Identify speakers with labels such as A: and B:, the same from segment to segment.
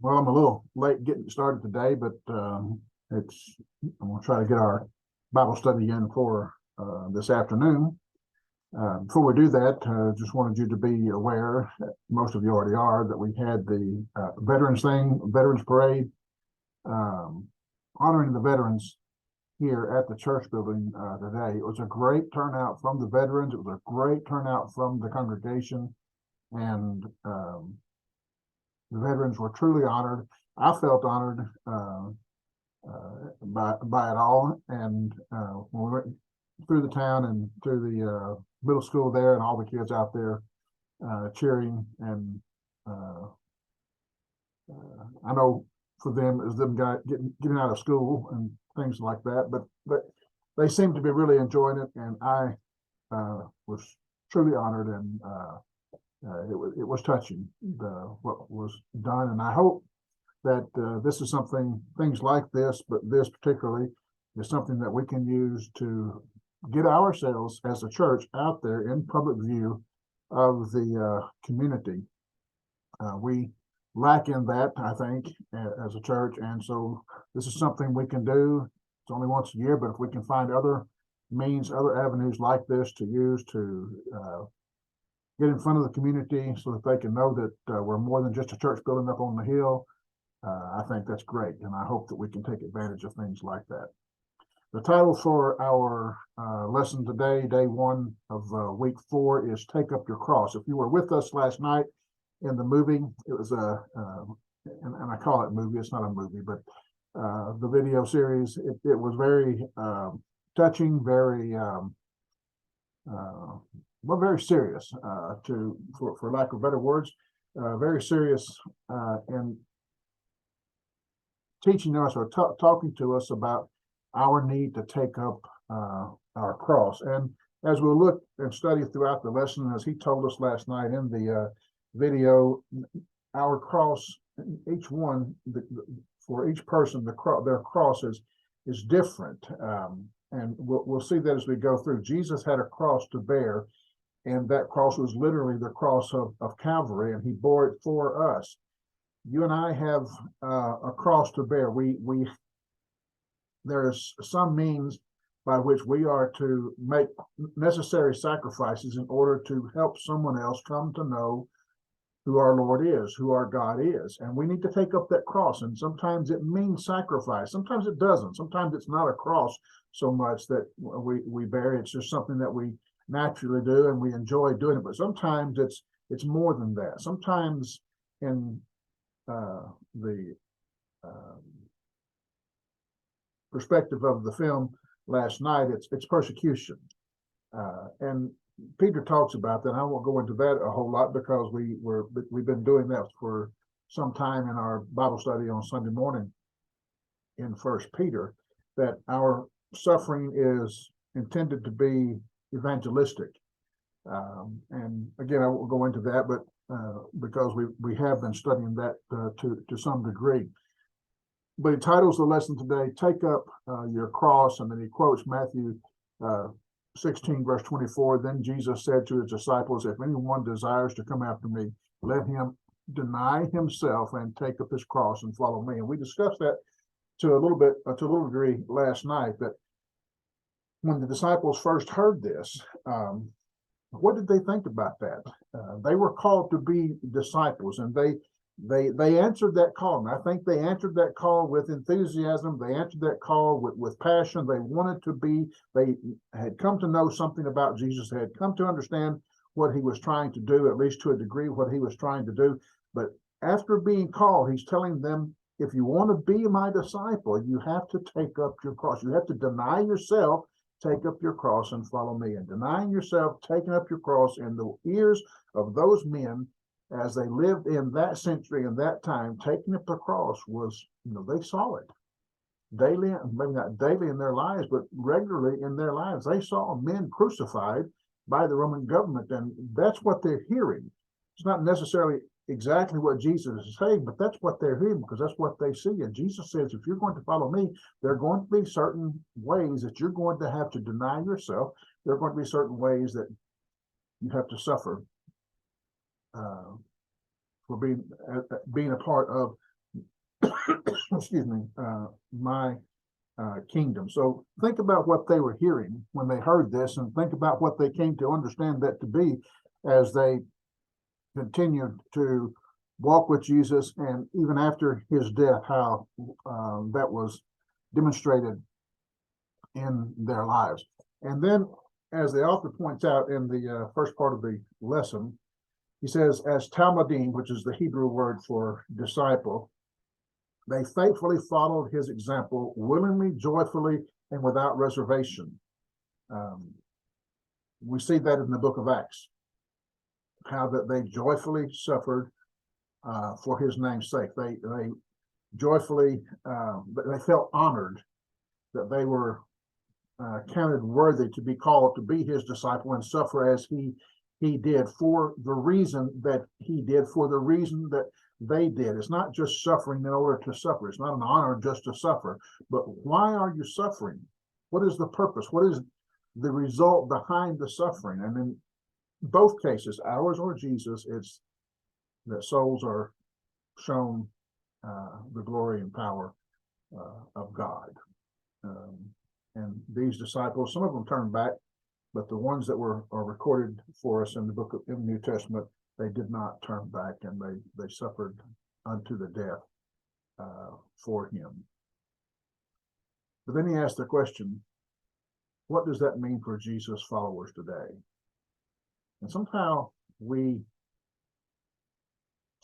A: Well, I'm a little late getting started today, but I'm going to try to get our Bible study in for this afternoon. Before we do that, just wanted you to be aware, most of you already are, that we had the Veterans Parade, honoring the veterans here at the church building today. It was a great turnout from the veterans. It was a great turnout from the congregation, and the veterans were truly honored. I felt honored by it all. And when we went through the town and through the middle school there, and all the kids out there cheering, and I know for them, it was them getting out of school and things like that, but they seemed to be really enjoying it, and I was truly honored, and it was touching, what was done. And I hope that this is things like this, but this particularly is something that we can use to get ourselves as a church out there in public view of the community. We lack in that, I think, as a church, and so this is something we can do. It's only once a year, but if we can find other means, other avenues like this to use to get in front of the community so that they can know that we're more than just a church building up on the hill, I think that's great, and I hope that we can take advantage of things like that. The title for our lesson today, day one of week 4, is Take Up Your Cross. If you were with us last night in the movie, it was and I call it movie, it's not a movie, but the video series, it was very touching, very very serious, for lack of better words, very serious in teaching us or talking to us about our need to take up our cross. And as we'll look and study throughout the lesson, as he told us last night in the video, our cross, each one, for each person, their cross is different. And we'll see that as we go through. Jesus had a cross to bear, and that cross was literally the cross of Calvary, and he bore it for us. You and I have a cross to bear. There's some means by which we are to make necessary sacrifices in order to help someone else come to know who our Lord is, who our God is. And we need to take up that cross. And sometimes it means sacrifice. Sometimes it doesn't. Sometimes it's not a cross so much that we bear. It's just something that we naturally do and we enjoy doing it. But sometimes it's more than that. Sometimes in the perspective of the film last night, it's persecution. And Peter talks about that. I won't go into that a whole lot because we've been doing that for some time in our Bible study on Sunday morning in 1 Peter, that our suffering is intended to be evangelistic. And again, I won't go into that, but because we have been studying that to some degree. But he titles the lesson today, Take Up Your Cross, and then he quotes Matthew 16, verse 24. Then Jesus said to his disciples, if anyone desires to come after me, let him deny himself and take up his cross and follow me. And we discussed that to a little degree last night, that when the disciples first heard this, what did they think about that? They were called to be disciples, and they answered that call. And I think they answered that call with enthusiasm. They answered that call with passion. They had come to know something about Jesus. They had come to understand what he was trying to do, at least to a degree, what he was trying to do. But after being called, he's telling them, if you want to be my disciple, you have to take up your cross. You have to deny yourself, take up your cross and follow me. And denying yourself, taking up your cross, in the ears of those men as they lived in that century and that time, taking up the cross was, they saw it daily, maybe not daily in their lives, but regularly in their lives. They saw men crucified by the Roman government, and that's what they're hearing. It's not necessarily exactly what Jesus is saying, but that's what they're hearing because that's what they see. And Jesus says, if you're going to follow me, there are going to be certain ways that you're going to have to deny yourself. There are going to be certain ways that you have to suffer for being a part of excuse me, my kingdom. So think about what they were hearing when they heard this, and think about what they came to understand that to be as they continued to walk with Jesus, and even after his death, how that was demonstrated in their lives. And then, as the author points out in the first part of the lesson, he says, as Talmudim, which is the Hebrew word for disciple, they faithfully followed his example, willingly, joyfully, and without reservation. We see that in the book of Acts, how that they joyfully suffered for his name's sake. They joyfully, they felt honored that they were counted worthy to be called to be his disciple and suffer as he did, for the reason that he did, for the reason that they did. It's not just suffering in order to suffer. It's not an honor just to suffer, but why are you suffering? What is the purpose? What is the result behind the suffering? And in both cases, ours or Jesus, it's that souls are shown the glory and power of God. And these disciples, some of them turned back, but the ones that are recorded for us in the New Testament, they did not turn back, and they suffered unto the death for him. But then he asked the question, what does that mean for Jesus' followers today? And somehow we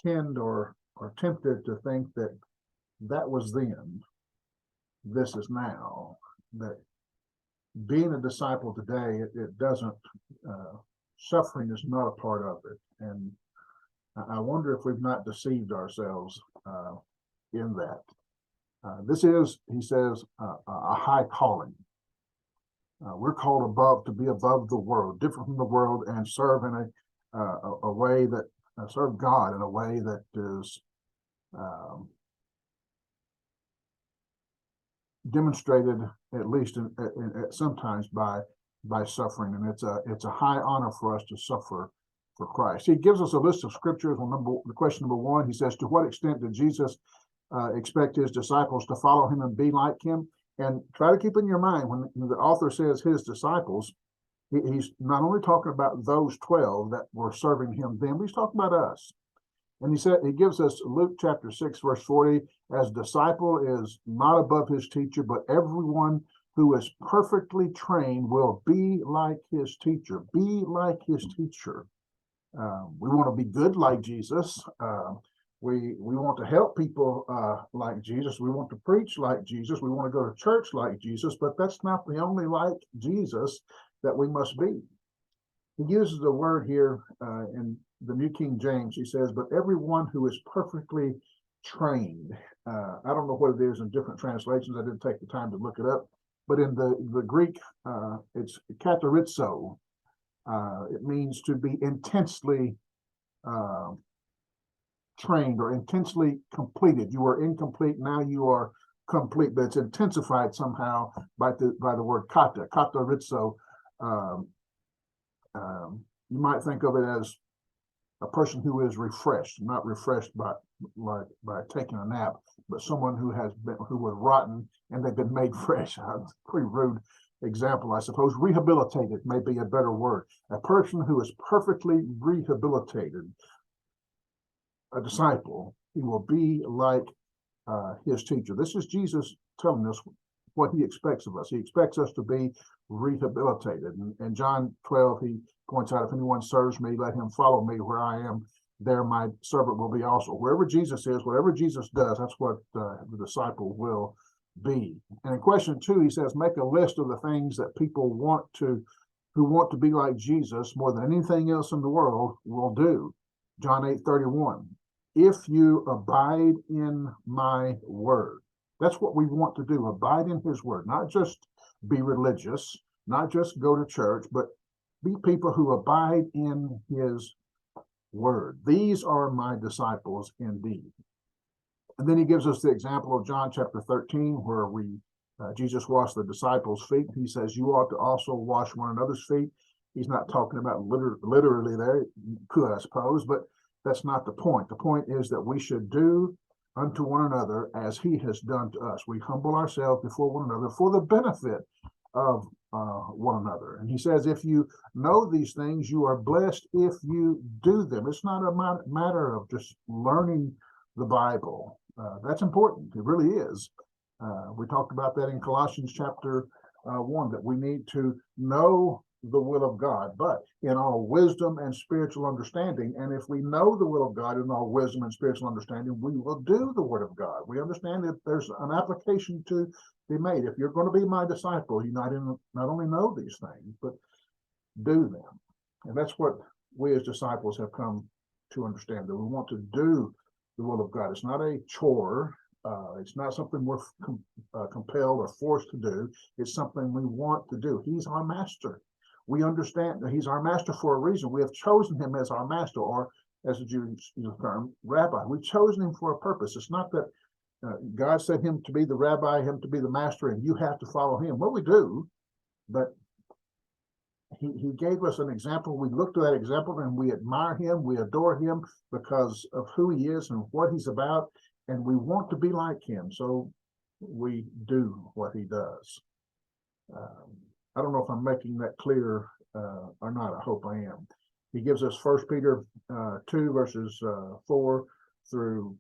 A: tend or are tempted to think that that was then, this is now, that being a disciple today, it doesn't, suffering is not a part of it. And I wonder if we've not deceived ourselves in that. This is, he says, a high calling. We're called above, to be above the world, different from the world, and serve in a way that, serve God in a way that is demonstrated, at least sometimes, by suffering. And it's a high honor for us to suffer for Christ. He gives us a list of scriptures. Question number one, he says, to what extent did Jesus expect his disciples to follow him and be like him? And try to keep in your mind, when the author says his disciples, he's not only talking about those 12 that were serving him then, but he's talking about us. And he gives us Luke chapter 6, verse 40, as disciple is not above his teacher, but everyone who is perfectly trained will be like his teacher. Be like his teacher. We want to be good like Jesus. We want to help people like Jesus. We want to preach like Jesus. We want to go to church like Jesus, but that's not the only like Jesus that we must be. He uses a word here in the New King James. He says, but everyone who is perfectly trained. I don't know what it is in different translations. I didn't take the time to look it up. But in the Greek, it's katarizo. It means to be intensely trained or intensely completed. You are incomplete, now you are complete, but it's intensified somehow by the word kata, katarizo. You might think of it as a person who is refreshed, not refreshed by taking a nap, but someone who was rotten and they've been made fresh. Pretty rude example, I suppose. Rehabilitated may be a better word. A person who is perfectly rehabilitated, a disciple, he will be like his teacher. This is Jesus telling us what he expects of us. He expects us to be rehabilitated. And John 12, he points out, if anyone serves me, let him follow me. Where I am, there my servant will be also. Wherever Jesus is, whatever Jesus does, that's what the disciple will be. And in question 2, he says, make a list of the things that people who want to be like Jesus more than anything else in the world will do. John 8:31. If you abide in my word. That's what we want to do, abide in his word, not just be religious, not just go to church, but be people who abide in his word. These are my disciples indeed. And then he gives us the example of John chapter 13, where Jesus washed the disciples' feet. He says, you ought to also wash one another's feet. He's not talking about literally there. You could, I suppose, but that's not the point. The point is that we should do unto one another as he has done to us. We humble ourselves before one another for the benefit of one another. And he says, if you know these things, you are blessed if you do them. It's not a matter of just learning the Bible. That's important. It really is. We talked about that in Colossians chapter 1, that we need to know the will of God, but in all wisdom and spiritual understanding. And if we know the will of God in all wisdom and spiritual understanding, we will do the word of God. We understand that there's an application to be made. If you're going to be my disciple, you not only know these things, but do them. And that's what we as disciples have come to understand, that we want to do the will of God. It's not a chore. It's not something we're compelled or forced to do. It's something we want to do. He's our master. We understand that he's our master for a reason. We have chosen him as our master, or as the Jews use the term, rabbi. We've chosen him for a purpose. It's not that God set him to be the rabbi, him to be the master, and you have to follow him. Well, we do, but he gave us an example. We look to that example and we admire him. We adore him because of who he is and what he's about, and we want to be like him. So we do what he does. I don't know if I'm making that clear or not. I hope I am. He gives us 1 Peter 2 verses 4 through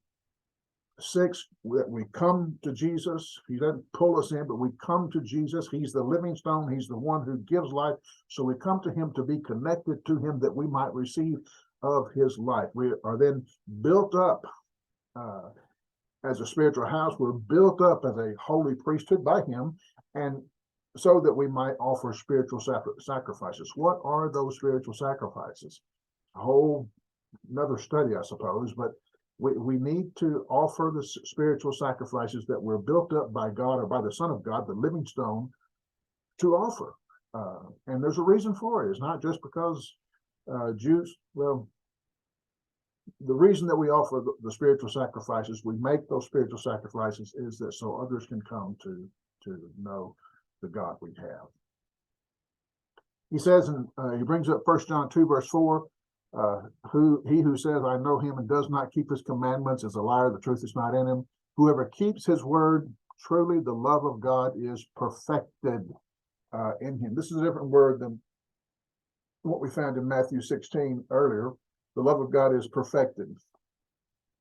A: 6, that we come to Jesus. He doesn't pull us in, but we come to Jesus. He's the living stone. He's the one who gives life. So we come to him to be connected to him, that we might receive of his life. We are then built up as a spiritual house. We're built up as a holy priesthood by him, and so that we might offer spiritual sacrifices. What are those spiritual sacrifices? A whole another study, I suppose, but we need to offer the spiritual sacrifices that we're built up by God, or by the Son of God, the living stone, to offer. And there's a reason for it. It's not just because Jews, well, the reason that we offer the spiritual sacrifices, we make those spiritual sacrifices, is that so others can come to know the God we have. He says, and he brings up 1 John 2 verse 4, he who says, I know him, and does not keep his commandments is a liar. The truth is not in him. Whoever keeps his word, truly the love of God is perfected in him. This is a different word than what we found in Matthew 16 earlier. The love of God is perfected.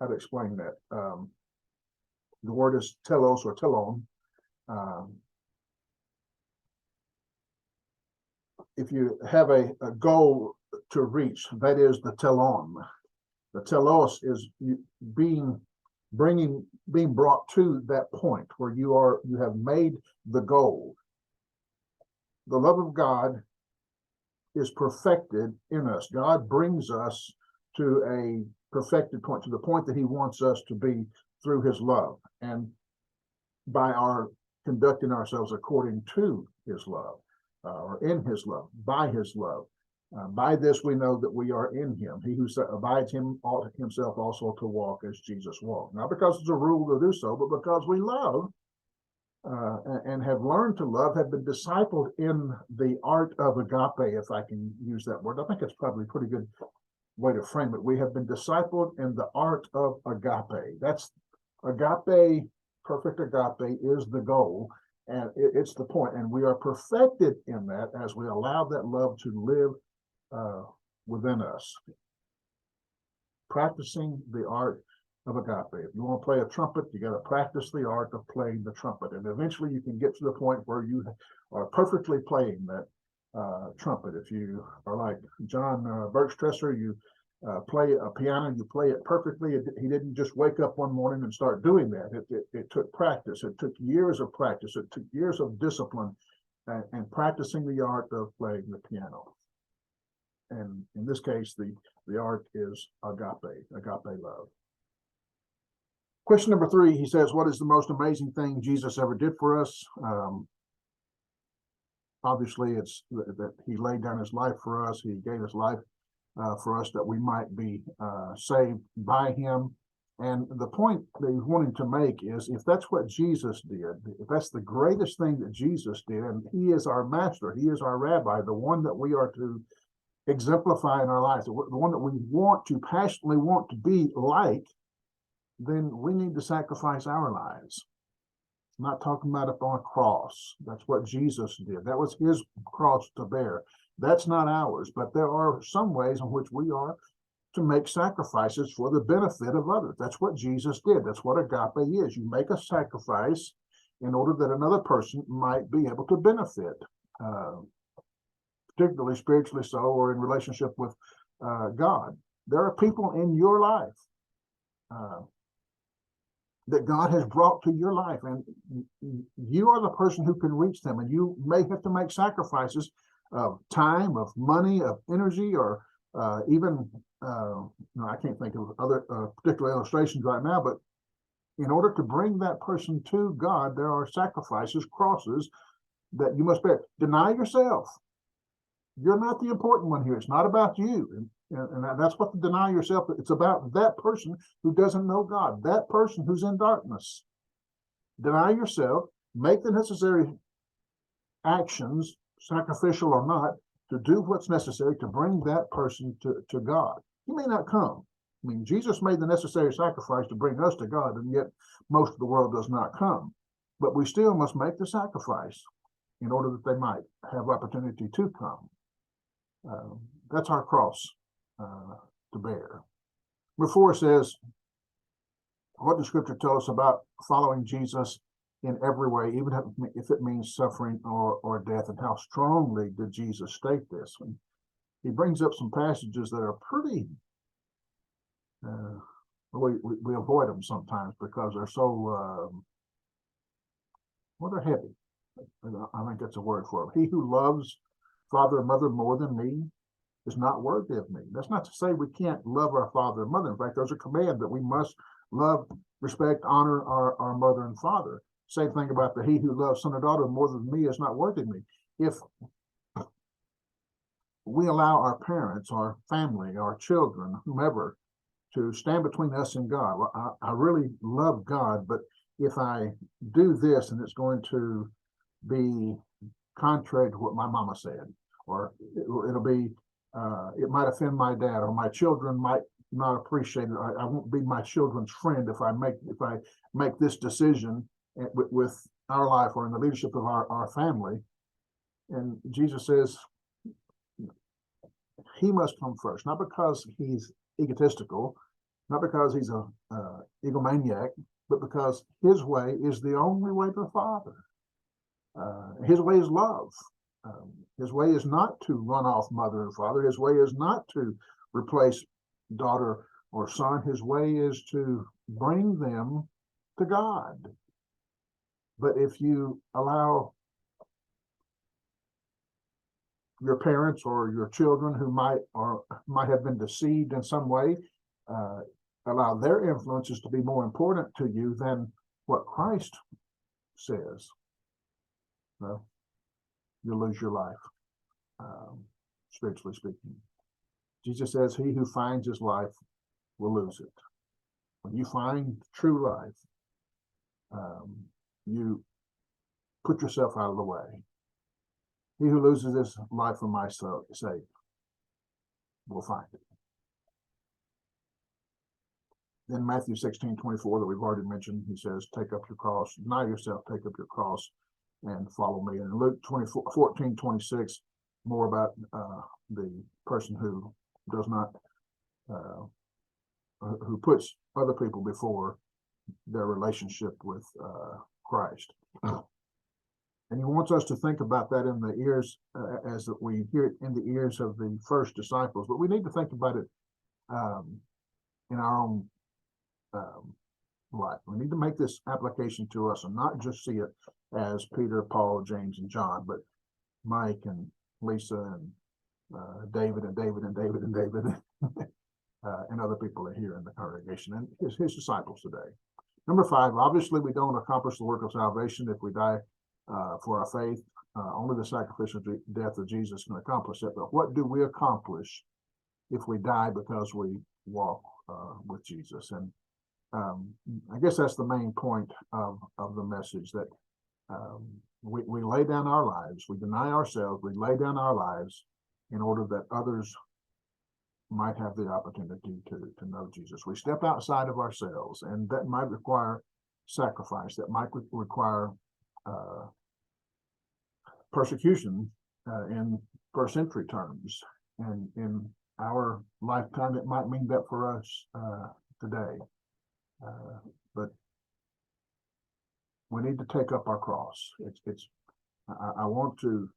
A: How to explain that? The word is telos or telon. If you have a goal to reach, that is the telon. The telos is being brought to that point where you have made the goal. The love of God is perfected in us. God brings us to a perfected point, to the point that he wants us to be through his love, and by our conducting ourselves according to his love. Or in his love, by his love. By this we know that we are in him. He who abides himself also to walk as Jesus walked. Not because it's a rule to do so, but because we love and have learned to love, have been discipled in the art of agape, if I can use that word. I think it's probably a pretty good way to frame it. We have been discipled in the art of agape. That's agape, perfect agape is the goal. And it's the point, and we are perfected in that as we allow that love to live within us. Practicing the art of agape. If you want to play a trumpet, you got to practice the art of playing the trumpet, and eventually you can get to the point where you are perfectly playing that trumpet. If you are like John Bergstresser, you play a piano, you play it perfectly. He didn't just wake up one morning and start doing that. It took practice. It took years of practice. It took years of discipline and practicing the art of playing the piano. And in this case, the art is agape love. Question number 3, he says, what is the most amazing thing Jesus ever did for us? Obviously, it's that he laid down his life for us. He gave his life for us that we might be saved by him. And the point that he's wanting to make is, if that's what Jesus did, if that's the greatest thing that Jesus did, and he is our master, he is our rabbi, the one that we are to exemplify in our lives, the one that we want to passionately want to be like, then we need to sacrifice our lives. I'm not talking about upon a cross. That's what Jesus did. That was his cross to bear. That's not ours, but there are some ways in which we are to make sacrifices for the benefit of others. That's what Jesus did. That's what agape is. You make a sacrifice in order that another person might be able to benefit, particularly spiritually so, or in relationship with God. There are people in your life that God has brought to your life, and you are the person who can reach them, and you may have to make sacrifices of time, of money, of energy, or even no, I can't think of other particular illustrations right now, but in order to bring that person to God, there are sacrifices, crosses that you must bear. Deny yourself. You're not the important one here. It's not about you. And that's what the deny yourself. It's about that person who doesn't know God, that person who's in darkness. Deny yourself, make the necessary actions, sacrificial or not, to do what's necessary to bring that person to God. He may not come. I mean, Jesus made the necessary sacrifice to bring us to God, and yet most of the world does not come. But we still must make the sacrifice in order that they might have opportunity to come. That's our cross to bear. Before says, what does Scripture tell us about following Jesus in every way, even if it means suffering or death? And how strongly did Jesus state this? And he brings up some passages that are pretty, we avoid them sometimes because they're so, well, they're heavy. I think that's a word for it. He who loves father and mother more than me is not worthy of me. That's not to say we can't love our father and mother. In fact, there's a command that we must love, respect, honor our mother and father. Same thing about the he who loves son or daughter more than me is not worthy of me. If we allow our parents, our family, our children, whomever, to stand between us and God, well, I really love God, but if I do this and it's going to be contrary to what my mama said, or it'll be, it might offend my dad, or my children might not appreciate it. I won't be my children's friend if I make this decision with our life or in the leadership of our family. And Jesus says he must come first, not because he's egotistical, not because he's a egomaniac, but because his way is the only way to the Father. His way is love. His way is not to run off mother and father. His way is not to replace daughter or son. His way is to bring them to God. But if you allow your parents or your children who might have been deceived in some way, allow their influences to be more important to you than what Christ says, well, you'll lose your life, spiritually speaking. Jesus says, he who finds his life will lose it. When you find true life, you put yourself out of the way. He who loses his life for my sake will find it. In Matthew 16:24 that we've already mentioned, he says, take up your cross, deny yourself, take up your cross, and follow me. And in Luke 14:26, more about the person who does not, who puts other people before their relationship with Christ. And he wants us to think about that in the ears, as we hear it in the ears of the first disciples. But we need to think about it in our own life. We need to make this application to us and not just see it as Peter, Paul, James, and John, but Mike and Lisa and David and David and David and David and other people are here in the congregation and his disciples today. Number 5, obviously we don't accomplish the work of salvation if we die for our faith. Only the sacrificial death of Jesus can accomplish it. But what do we accomplish if we die because we walk with Jesus? And I guess that's the main point of the message, that we lay down our lives, we deny ourselves, we lay down our lives in order that others might have the opportunity to know Jesus. We step outside of ourselves, and that might require sacrifice, that might require persecution in first century terms. And in our lifetime, it might mean that for us today. But we need to take up our cross. I want to,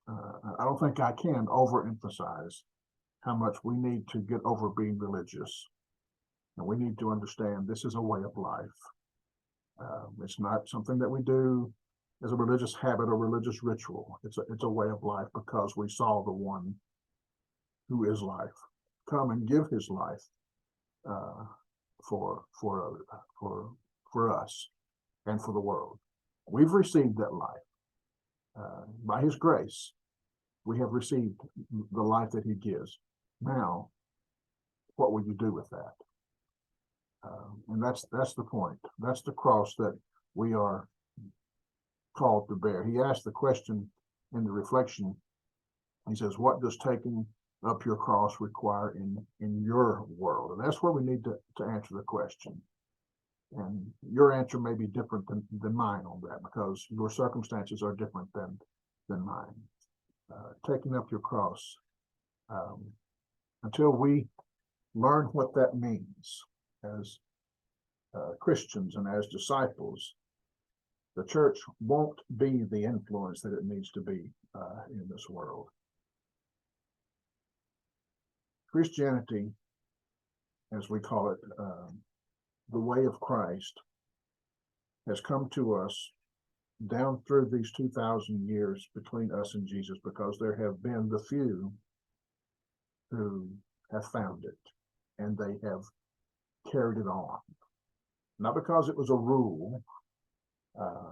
A: I don't think I can overemphasize how much we need to get over being religious. And we need to understand this is a way of life. It's not something that we do as a religious habit or religious ritual. It's a way of life because we saw the one who is life come and give his life for us and for the world. We've received that life by his grace. We have received the life that he gives. Now, what will you do with that? And that's the point. That's the cross that we are called to bear. He asked the question in the reflection. He says, what does taking up your cross require in your world? And that's where we need to answer the question. And your answer may be different than mine on that, because your circumstances are different than mine. Taking up your cross, until we learn what that means as Christians and as disciples, the church won't be the influence that it needs to be in this world. Christianity, as we call it, the way of Christ, has come to us down through these 2,000 years between us and Jesus, because there have been the few who have found it and they have carried it on. Not because it was a rule,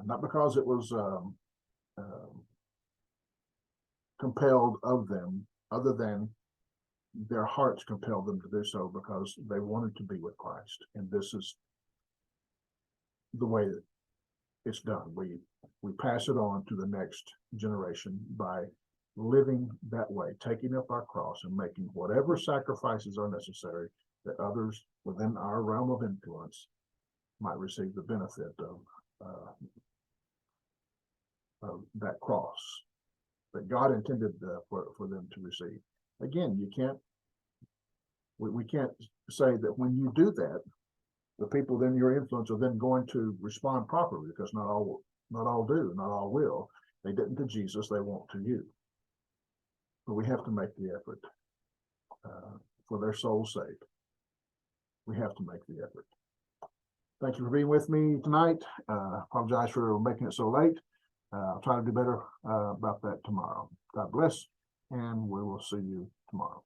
A: not because it was compelled of them, other than their hearts compelled them to do so because they wanted to be with Christ. And this is the way that it's done. We pass it on to the next generation by living that way, taking up our cross and making whatever sacrifices are necessary that others within our realm of influence might receive the benefit of that cross that God intended for them to receive. Again, we can't say that when you do that, the people within your influence are then going to respond properly, because not all do, not all will. They didn't to Jesus, they won't to you. But we have to make the effort for their soul's sake. We have to make the effort. Thank you for being with me tonight. Apologize for making it so late. I'll try to do better about that tomorrow. God bless, and we will see you tomorrow.